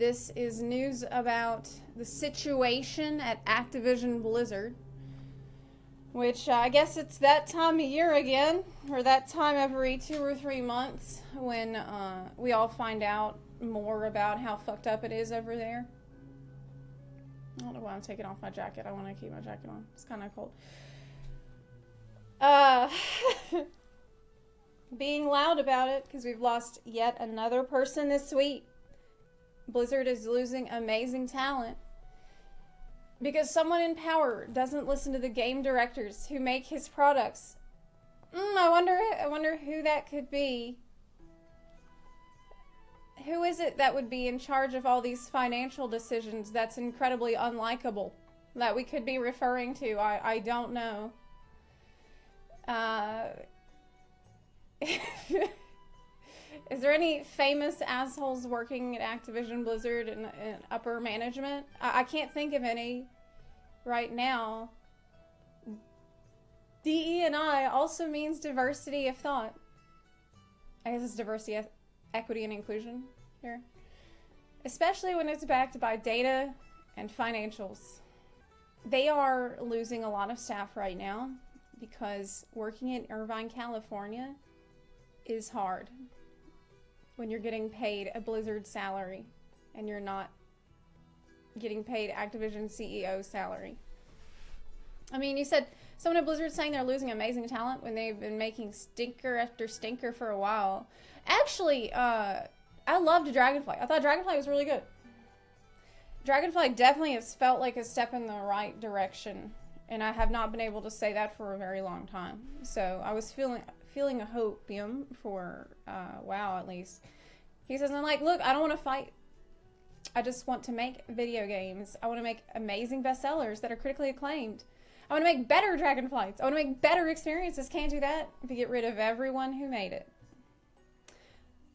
This is news about the situation at Activision Blizzard, which I guess it's that time of year again, or that time every 2 or 3 months when we all find out more about how fucked up it is over there. I don't know why I'm taking off my jacket. I want to keep my jacket on. It's kind of cold. Being loud about it because we've lost yet another person this week. Blizzard is losing amazing talent because someone in power doesn't listen to the game directors who make his products. I wonder who that could be. Who is it that would be in charge of all these financial decisions that's incredibly unlikable that we could be referring to? I don't know. Is there any famous assholes working at Activision Blizzard in upper management? I can't think of any right now. DE&I also means diversity of thought. I guess it's diversity, equity, and inclusion here. Especially when it's backed by data and financials. They are losing a lot of staff right now because working in Irvine, California is hard when you're getting paid a Blizzard salary and you're not getting paid Activision CEO salary. I mean, you said someone at Blizzard saying they're losing amazing talent when they've been making stinker after stinker for a while. Actually, I loved Dragonflight. I thought Dragonflight was really good. Dragonflight definitely has felt like a step in the right direction, and I have not been able to say that for a very long time. So I was feeling a hopium for WoW, at least. He says, I'm like, look, I don't want to fight. I just want to make video games. I want to make amazing bestsellers that are critically acclaimed. I want to make better Dragonflights. I want to make better experiences. Can't do that if you get rid of everyone who made it.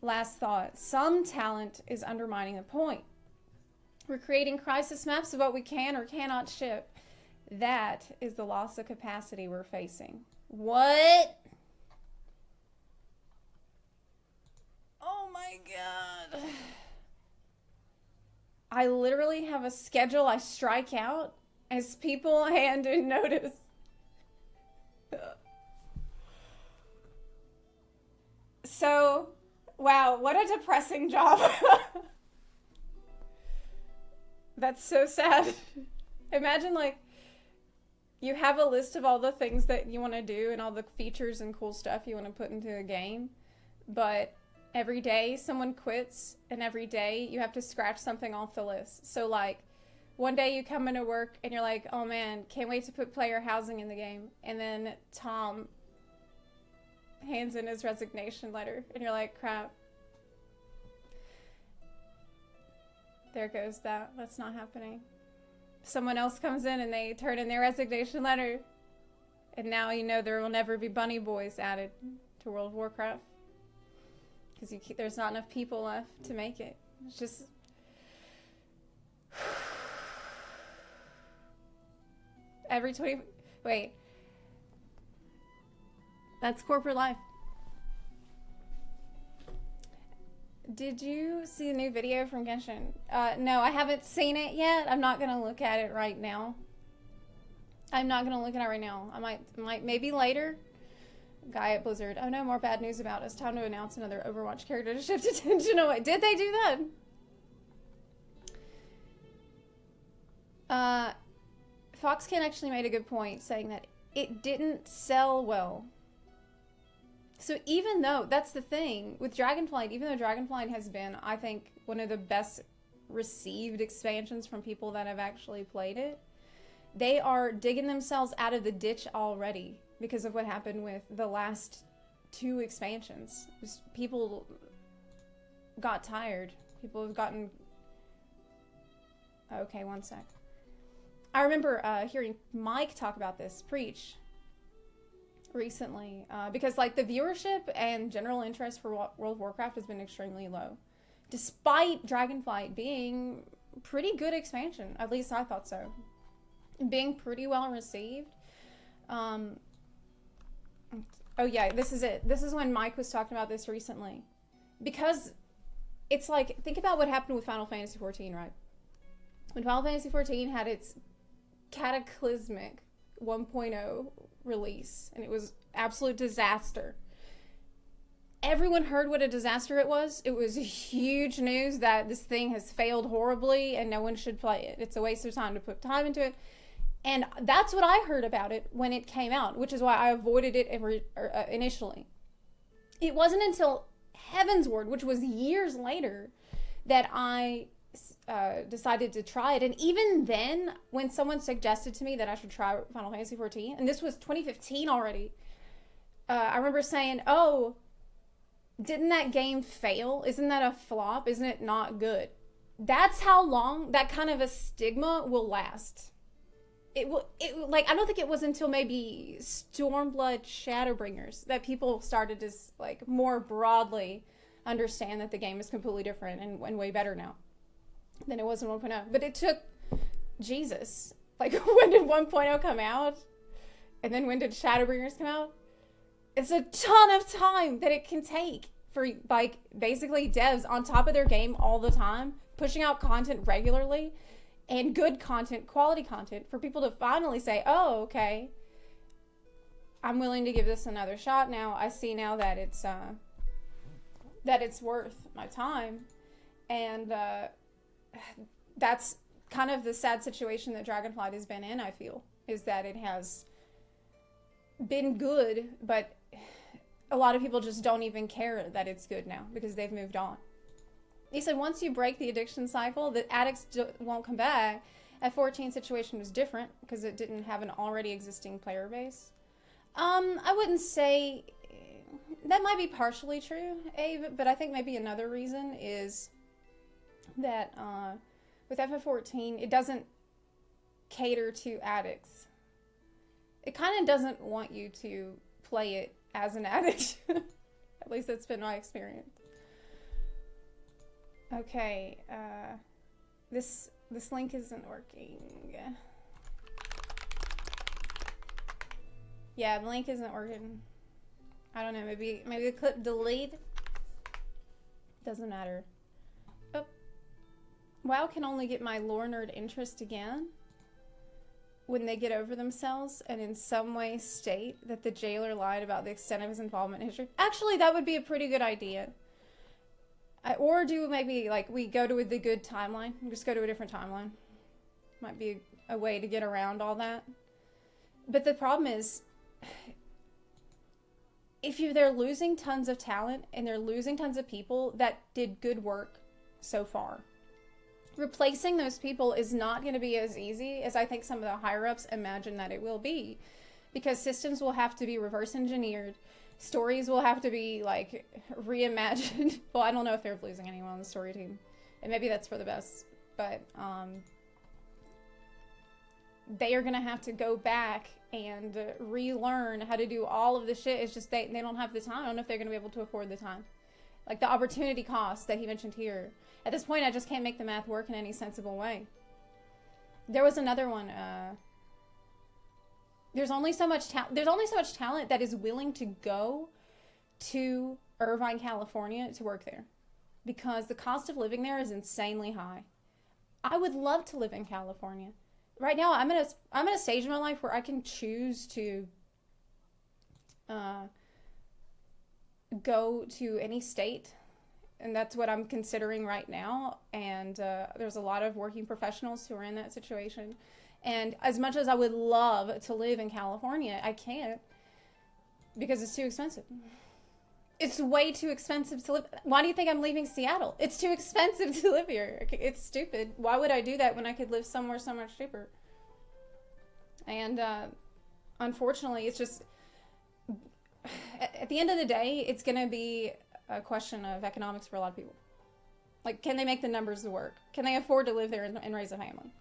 Last thought. Some talent is undermining the point. We're creating crisis maps of what we can or cannot ship. That is the loss of capacity we're facing. What? Oh my god. I literally have a schedule I strike out as people hand in notice. So, wow, what a depressing job. That's so sad. Imagine, like, you have a list of all the things that you want to do and all the features and cool stuff you want to put into a game, but every day someone quits, and every day you have to scratch something off the list. So, like, one day you come into work and you're like, oh man, can't wait to put player housing in the game. And then Tom hands in his resignation letter, and you're like, crap. There goes that. That's not happening. Someone else comes in and they turn in their resignation letter, and now you know there will never be bunny boys added to World of Warcraft because there's not enough people left to make it. It's just every 20 wait, that's corporate life. Did you see the new video from Genshin? No, I haven't seen it yet. I'm not gonna look at it right now. I might, maybe later. Guy at Blizzard. Oh no, more bad news about us. Time to announce another Overwatch character to shift attention away. Did they do that? Foxcan actually made a good point saying that it didn't sell well. So even though, that's the thing, with Dragonflight, even though Dragonflight has been, I think, one of the best received expansions from people that have actually played it, they are digging themselves out of the ditch already because of what happened with the last 2 expansions. Just people got tired. People have gotten... Okay, one sec. I remember hearing Mike talk about this, preach, recently, because like the viewership and general interest for World of Warcraft has been extremely low, despite Dragonflight being pretty good expansion. At least I thought so, being pretty well received. Oh yeah, this is it. This is when Mike was talking about this recently, because it's like, think about what happened with Final Fantasy XIV, right? When Final Fantasy XIV had its cataclysmic 1.0 release, and it was absolute disaster. Everyone heard what a disaster it was. It was huge news that this thing has failed horribly and no one should play it. It's a waste of time to put time into it. And that's what I heard about it when it came out, which is why I avoided it initially. It wasn't until Heavensward, which was years later, that I decided to try it. And even then, when someone suggested to me that I should try Final Fantasy XIV, and this was 2015 already, I remember saying, oh, didn't that game fail? Isn't that a flop? Isn't it not good? That's how long that kind of a stigma will last. I don't think it was until maybe Stormblood Shadowbringers that people started to like more broadly understand that the game is completely different and way better now than it was in 1.0. But it took Jesus. Like, when did 1.0 come out? And then when did Shadowbringers come out? It's a ton of time that it can take for, like, basically devs on top of their game all the time, pushing out content regularly, and good content, quality content, for people to finally say, oh, okay, I'm willing to give this another shot now. I see now that it's worth my time. And that's kind of the sad situation that Dragonflight has been in, I feel, is that it has been good, but a lot of people just don't even care that it's good now because they've moved on. He said once you break the addiction cycle, the addicts won't come back. F14 situation was different because it didn't have an already existing player base. I wouldn't say that might be partially true, Abe, but I think maybe another reason is that with FF14, it doesn't cater to addicts. It kind of doesn't want you to play it as an addict. At least that's been my experience. Okay, this link isn't working. Yeah, the link isn't working. I don't know, maybe the clip delayed? Doesn't matter. Oh. WoW can only get my lore nerd interest again when they get over themselves and in some way state that the jailer lied about the extent of his involvement in history. Actually, that would be a pretty good idea. Or do maybe, like, we go to the good timeline. Just go to a different timeline. Might be a way to get around all that. But the problem is, if they're losing tons of talent and they're losing tons of people that did good work so far, replacing those people is not going to be as easy as I think some of the higher-ups imagine that it will be. Because systems will have to be reverse engineered. Stories will have to be, like, reimagined. Well, I don't know if they're losing anyone on the story team. And maybe that's for the best. But they are going to have to go back and relearn how to do all of the shit. It's just they don't have the time. I don't know if they're going to be able to afford the time. Like, the opportunity cost that he mentioned here. At this point, I just can't make the math work in any sensible way. There was another one. There's only so much talent that is willing to go to Irvine, California to work there, because the cost of living there is insanely high. I would love to live in California. Right now, I'm at a stage in my life where I can choose to go to any state, and that's what I'm considering right now. And there's a lot of working professionals who are in that situation. And as much as I would love to live in California, I can't because it's too expensive. It's way too expensive to live. Why do you think I'm leaving Seattle? It's too expensive to live here. It's stupid. Why would I do that when I could live somewhere so much cheaper? And unfortunately, it's just, at the end of the day, it's going to be a question of economics for a lot of people. Like, can they make the numbers work? Can they afford to live there and raise a family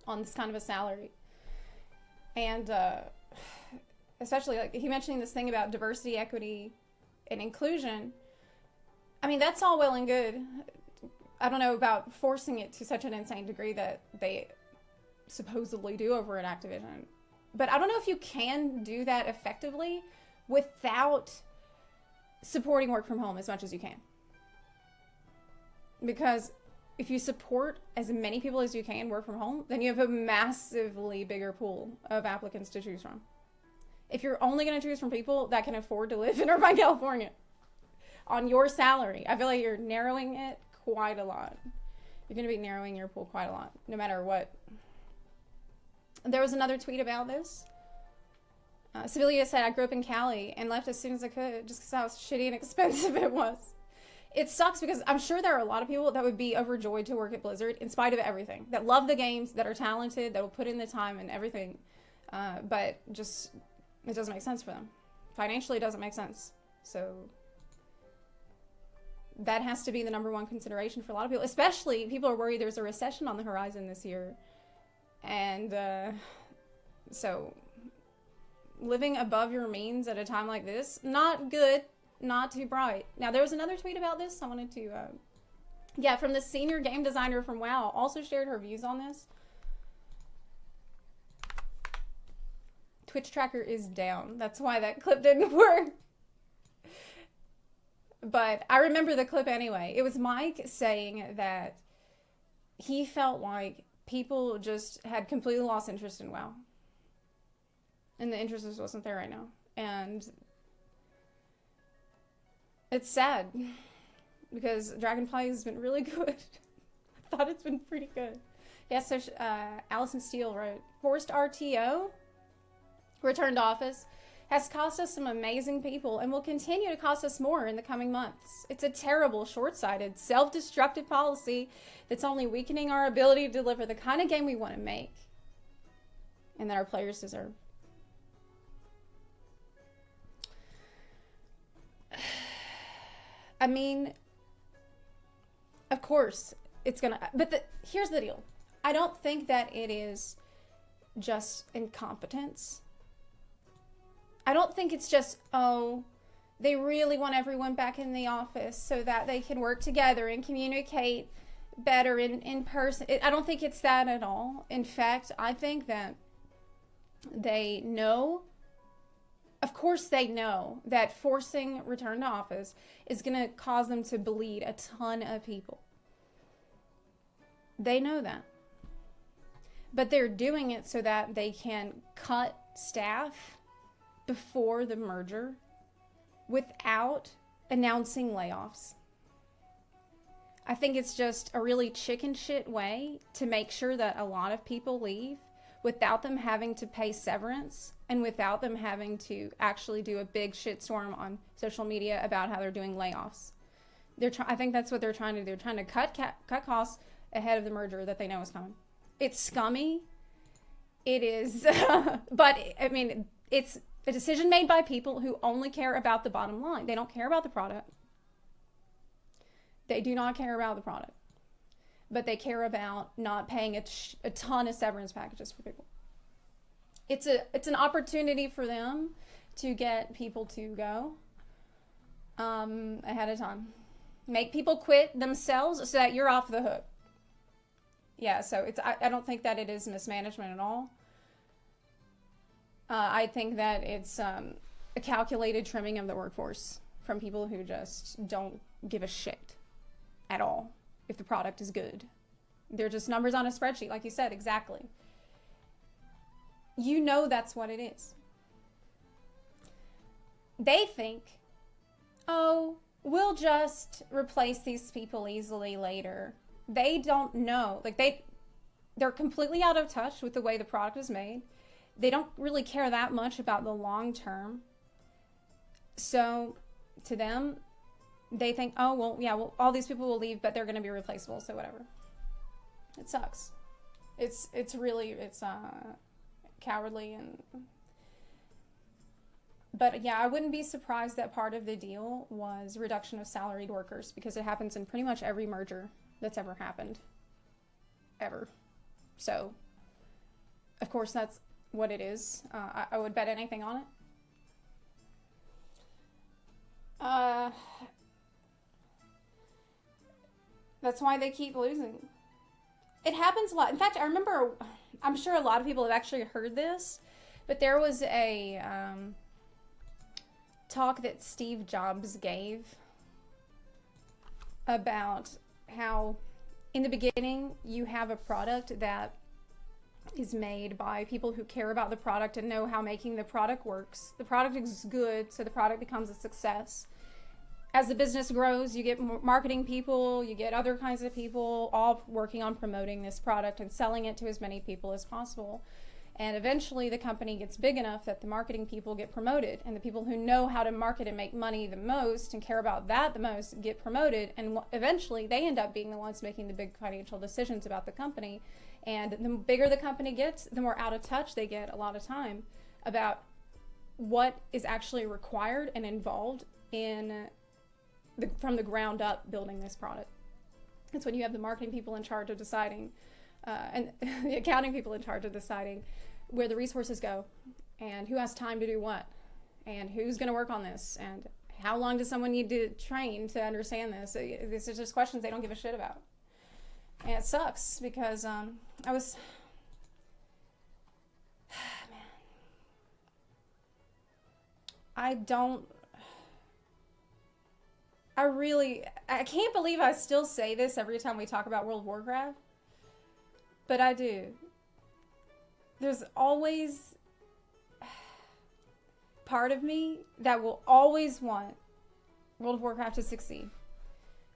on this kind of a salary? And especially, like, he mentioning this thing about diversity, equity, and inclusion. I mean, that's all well and good. I don't know about forcing it to such an insane degree that they supposedly do over at Activision. But I don't know if you can do that effectively without supporting work from home as much as you can. Because if you support as many people as you can work from home, then you have a massively bigger pool of applicants to choose from. If you're only going to choose from people that can afford to live in Irvine, California, on your salary, I feel like you're narrowing it quite a lot. You're going to be narrowing your pool quite a lot, no matter what. There was another tweet about this. Sevilla said, I grew up in Cali and left as soon as I could just because how shitty and expensive it was. It sucks because I'm sure there are a lot of people that would be overjoyed to work at Blizzard in spite of everything, that love the games, that are talented, that will put in the time and everything. But just, it doesn't make sense for them. Financially, it doesn't make sense. So that has to be the number one consideration for a lot of people, especially people are worried there's a recession on the horizon this year. And so living above your means at a time like this, not good. Not too bright. Now, there was another tweet about this. I wanted to, from the senior game designer from WoW, also shared her views on this. Twitch tracker is down. That's why that clip didn't work. But I remember the clip anyway. It was Mike saying that he felt like people just had completely lost interest in WoW. And the interest just wasn't there right now. And it's sad because Dragonfly has been really good. I thought it's been pretty good. Yeah, so Allison Steele wrote, forced RTO, return to office, has cost us some amazing people and will continue to cost us more in the coming months. It's a terrible, short-sighted, self-destructive policy that's only weakening our ability to deliver the kind of game we want to make and that our players deserve. I mean, of course, it's gonna, but here's the deal. I don't think that it is just incompetence. I don't think it's just, oh, they really want everyone back in the office so that they can work together and communicate better in person. I don't think it's that at all. In fact, I think that they know, of course they know that forcing return to office is going to cause them to bleed a ton of people. They know that. But they're doing it so that they can cut staff before the merger without announcing layoffs. I think it's just a really chicken shit way to make sure that a lot of people leave without them having to pay severance and without them having to actually do a big shitstorm on social media about how they're doing layoffs. I think that's what they're trying to do. They're trying to cut costs ahead of the merger that they know is coming. It's scummy. It is, but I mean, it's a decision made by people who only care about the bottom line. They don't care about the product. They do not care about the product. But they care about not paying a ton of severance packages for people. It's an opportunity for them to get people to go ahead of time. Make people quit themselves so that you're off the hook. Yeah, so I don't think that it is mismanagement at all. I think that it's a calculated trimming of the workforce from people who just don't give a shit at all if the product is good. They're just numbers on a spreadsheet, like you said, exactly. You know that's what it is. They think, oh, we'll just replace these people easily later. They don't know. Like they're completely out of touch with the way the product is made. They don't really care that much about the long term. So to them, they think, oh, well, yeah, well, all these people will leave, but they're going to be replaceable, so whatever. It sucks. It's cowardly but yeah, I wouldn't be surprised that part of the deal was reduction of salaried workers because it happens in pretty much every merger that's ever happened. Ever. So, of course, that's what it is. I would bet anything on it. That's why they keep losing. It happens a lot. In fact, I remember, I'm sure a lot of people have actually heard this, but there was a talk that Steve Jobs gave about how in the beginning you have a product that is made by people who care about the product and know how making the product works. The product is good, so the product becomes a success. As the business grows, you get marketing people, you get other kinds of people all working on promoting this product and selling it to as many people as possible. And eventually the company gets big enough that the marketing people get promoted, and the people who know how to market and make money the most and care about that the most get promoted, and eventually they end up being the ones making the big financial decisions about the company. And the bigger the company gets, the more out of touch they get a lot of time about what is actually required and involved in from the ground up building this product. It's when you have the marketing people in charge of deciding and the accounting people in charge of deciding where the resources go and who has time to do what and who's going to work on this and how long does someone need to train to understand this. These are just questions they don't give a shit about. And it sucks because I can't believe I still say this every time we talk about World of Warcraft, but I do. There's always part of me that will always want World of Warcraft to succeed.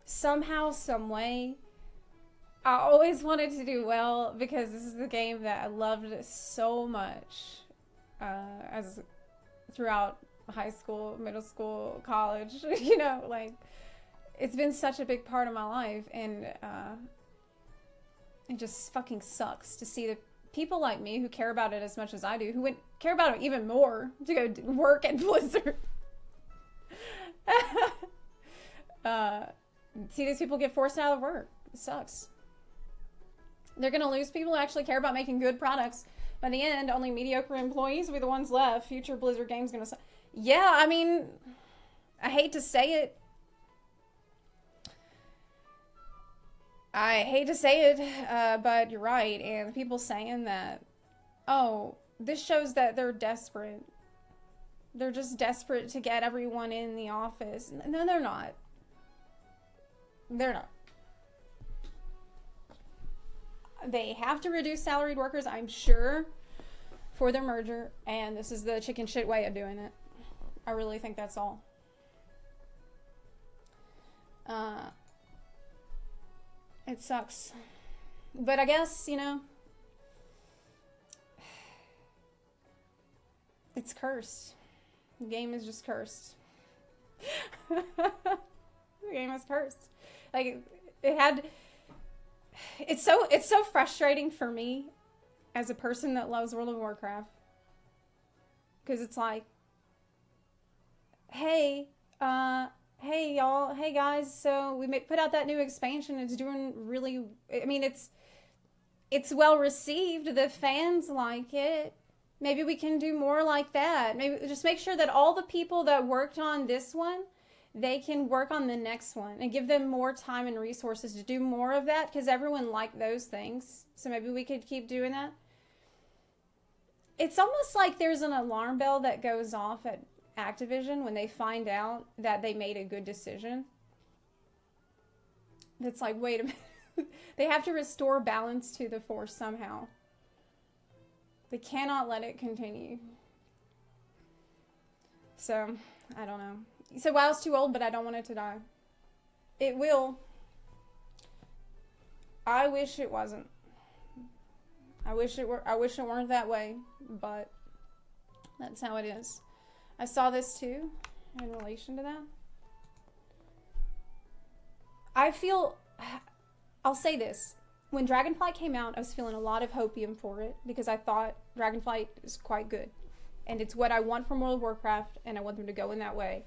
Somehow, some way, I always wanted to do well because this is the game that I loved so much as throughout high school, middle school, college, you know, like it's been such a big part of my life, and it just fucking sucks to see the people like me who care about it as much as I do, who would care about it even more to go work at Blizzard. See these people get forced out of work. It sucks. They're going to lose people who actually care about making good products. By the end, only mediocre employees will be the ones left. Future Blizzard games going to suck. Yeah, I mean, I hate to say it. But you're right. And people saying that, oh, this shows that they're desperate. They're just desperate to get everyone in the office. No, they're not. They're not. They have to reduce salaried workers, I'm sure, for their merger. And this is the chicken shit way of doing it. I really think that's all. It sucks. But I guess, you know, it's cursed. The game is just cursed. The game is cursed. Like, it's so frustrating for me as a person that loves World of Warcraft. Because it's like, hey y'all, hey guys, so we put out that new expansion. It's doing really, I mean, it's well received. The fans like it. Maybe we can do more like that. Maybe just make sure that all the people that worked on this one, they can work on the next one and give them more time and resources to do more of that, because everyone liked those things. So maybe we could keep doing that. It's almost like there's an alarm bell that goes off at Activision when they find out that they made a good decision. That's like, wait a minute. They have to restore balance to the Force somehow. They cannot let it continue. So, I don't know. So WoW's too old, but I don't want it to die. It will. I wish it wasn't. I wish it weren't that way, but that's how it is. I saw this too, in relation to that. I'll say this. When Dragonflight came out, I was feeling a lot of hopium for it, because I thought Dragonflight is quite good. And it's what I want from World of Warcraft, and I want them to go in that way.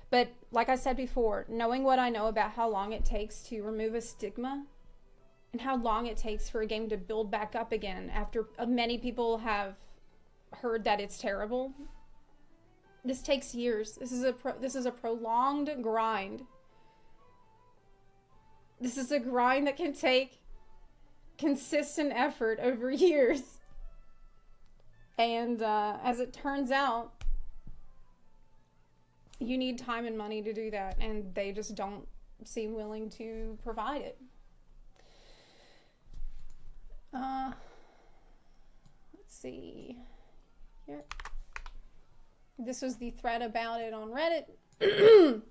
But, like I said before, knowing what I know about how long it takes to remove a stigma, and how long it takes for a game to build back up again after many people have heard that it's terrible, this takes years. This is a prolonged grind. This is a grind that can take consistent effort over years. And as it turns out, you need time and money to do that, and they just don't seem willing to provide it. Let's see here. This was the thread about it on Reddit.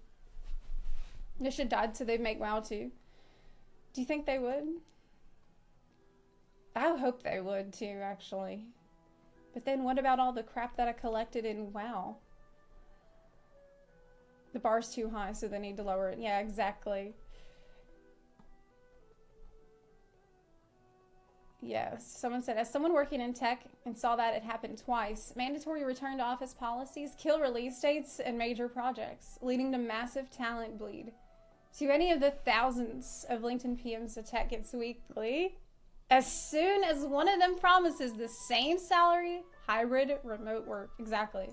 This shit died so they'd make WoW 2. Do you think they would? I hope they would too, actually. But then what about all the crap that I collected in WoW? The bar's too high, so they need to lower it. Yeah, exactly. Yes, someone said, as someone working in tech and saw that it happened twice, mandatory return to office policies kill release dates and major projects, leading to massive talent bleed. To any of the thousands of LinkedIn PMs a tech gets weekly, as soon as one of them promises the same salary, hybrid, remote work. Exactly.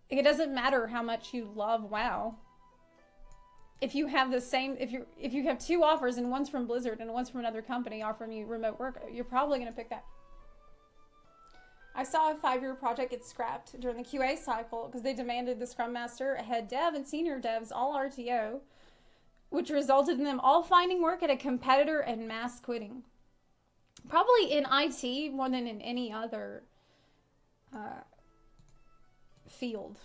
It doesn't matter how much you love WoW. If you have the same, if you have two offers and one's from Blizzard and one's from another company offering you remote work, you're probably going to pick that. I saw a 5-year project get scrapped during the QA cycle because they demanded the Scrum Master, a head dev, and senior devs all RTO, which resulted in them all finding work at a competitor and mass quitting. Probably in IT more than in any other field.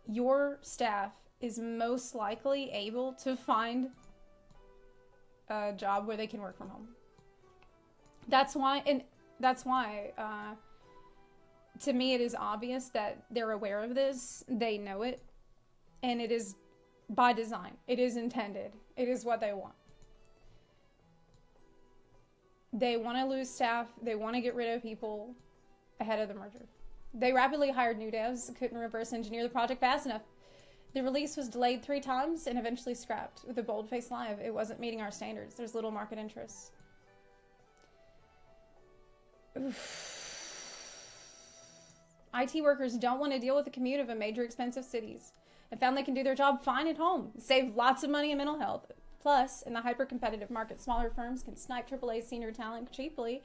Your staff is most likely able to find a job where they can work from home. That's why, to me, it is obvious that they're aware of this. They know it, and it is by design. It is intended. It is what they want. They want to lose staff. They want to get rid of people ahead of the merger. They rapidly hired new devs, couldn't reverse engineer the project fast enough. The release was delayed 3 times and eventually scrapped with a bold-faced lie of it wasn't meeting our standards. There's little market interest. IT workers don't want to deal with the commute of a major expensive cities and found they can do their job fine at home, save lots of money in mental health. Plus, in the hyper-competitive market, smaller firms can snipe AAA senior talent cheaply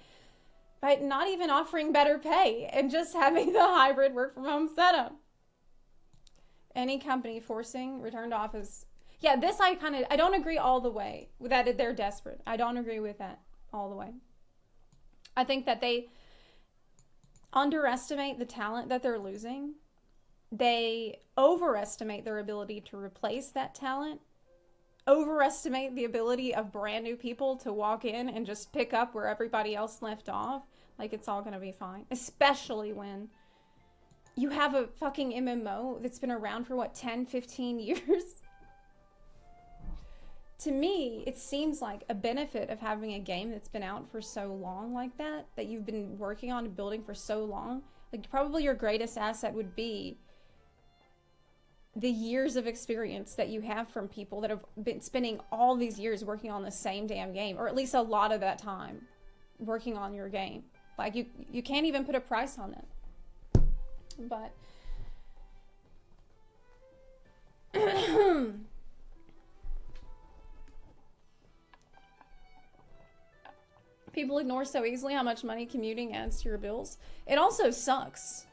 by not even offering better pay and just having the hybrid work from home setup. Any company forcing return to office. Yeah, this I don't agree all the way with that. They're desperate. I don't agree with that all the way. I think that they underestimate the talent that they're losing. They overestimate their ability to replace that talent. Overestimate the ability of brand new people to walk in and just pick up where everybody else left off. Like it's all going to be fine. Especially when you have a fucking MMO that's been around for, 10, 15 years? To me, it seems like a benefit of having a game that's been out for so long like that you've been working on and building for so long. Like, probably your greatest asset would be the years of experience that you have from people that have been spending all these years working on the same damn game, or at least a lot of that time working on your game. Like, you can't even put a price on it. But people ignore so easily how much money commuting adds to your bills. It also sucks.